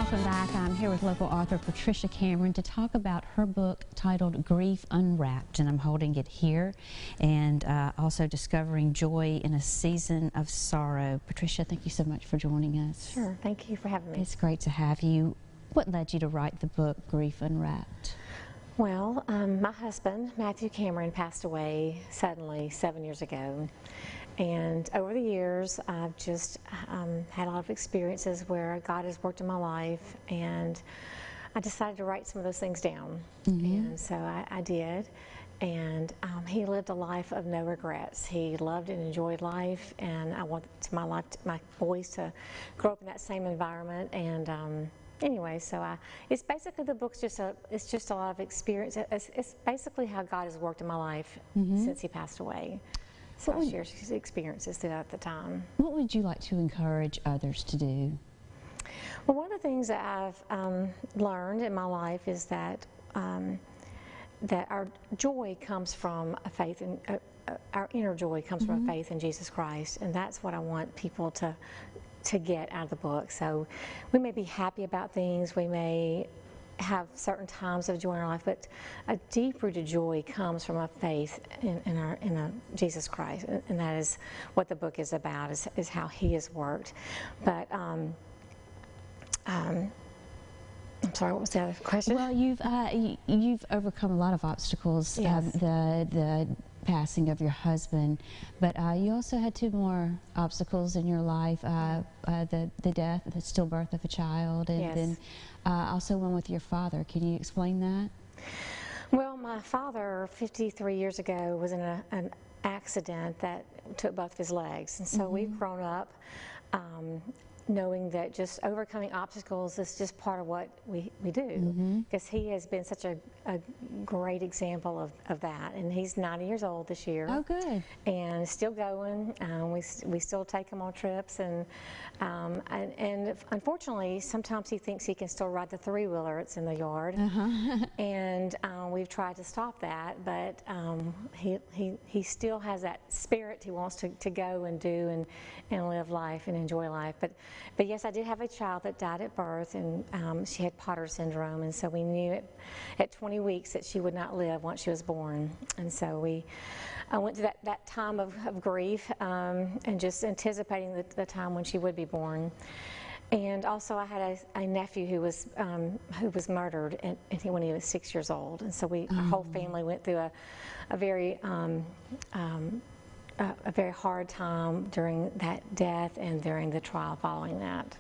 welcome back. I'm here with local author Patricia Cameron to talk about her book titled Grief Unwrapped, and I'm holding it here, and also discovering joy in a season of sorrow. Patricia, thank you so much for joining us. Sure, thank you for having me. It's great to have you. What led you to write the book Grief Unwrapped? Well, my husband, Matthew Cameron, passed away suddenly 7 years ago. And over the years, I've just had a lot of experiences where God has worked in my life, and I decided to write some of those things down. And so I did. And he lived a life of no regrets. He loved and enjoyed life, and I want my boys to grow up in that same environment. And anyway, so it's basically, the book's just a lot of experience. It's basically how God has worked in my life since he passed away. So I share his experiences throughout the time. What would you like to encourage others to do? Well, one of the things that I've learned in my life is that that our joy comes from a faith in our inner joy comes from a faith in Jesus Christ, and that's what I want people to get out of the book. So we may be happy about things, we may have certain times of joy in our life, but a deep-rooted joy comes from a faith in Jesus Christ, and that is what the book is about, is how he has worked. But I'm sorry, what was the other question? Well, you've overcome a lot of obstacles. Yes. The passing of your husband, but you also had two more obstacles in your life: the death, the stillbirth of a child, and then also one with your father. Can you explain that? Well, my father, 53 years ago, was in an accident that took both of his legs, and so we've grown up knowing that just overcoming obstacles is just part of what we do, because he has been such a great example of that. And he's 90 years old this year. Oh, good. And still going. We still take him on trips, and unfortunately sometimes he thinks he can still ride the three-wheeler that's in the yard. And we've tried to stop that, but he still has that spirit. He wants to go and do and live life and enjoy life. But yes, I did have a child that died at birth, and she had Potter syndrome, and so we knew at 20 weeks that she would not live once she was born. And so I went to that time of grief, and just anticipating the time when she would be born. And also I had a nephew who was murdered when he was 6 years old, and so our whole family went through a very hard time during that death and during the trial following that.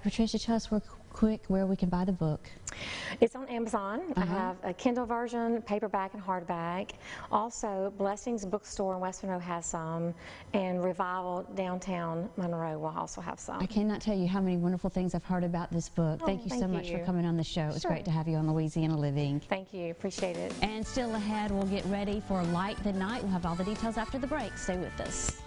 Patricia, tell us quick where we can buy the book. It's on Amazon. I have a Kindle version, paperback and hardback. Also, Blessings Bookstore in West Monroe has some, and Revival downtown Monroe will also have some. I cannot tell you how many wonderful things I've heard about this book. Thank you so much for coming on the show. It was great to have you on Louisiana Living. Thank you. Appreciate it. And still ahead, we'll get ready for Light the Night. We'll have all the details after the break. Stay with us.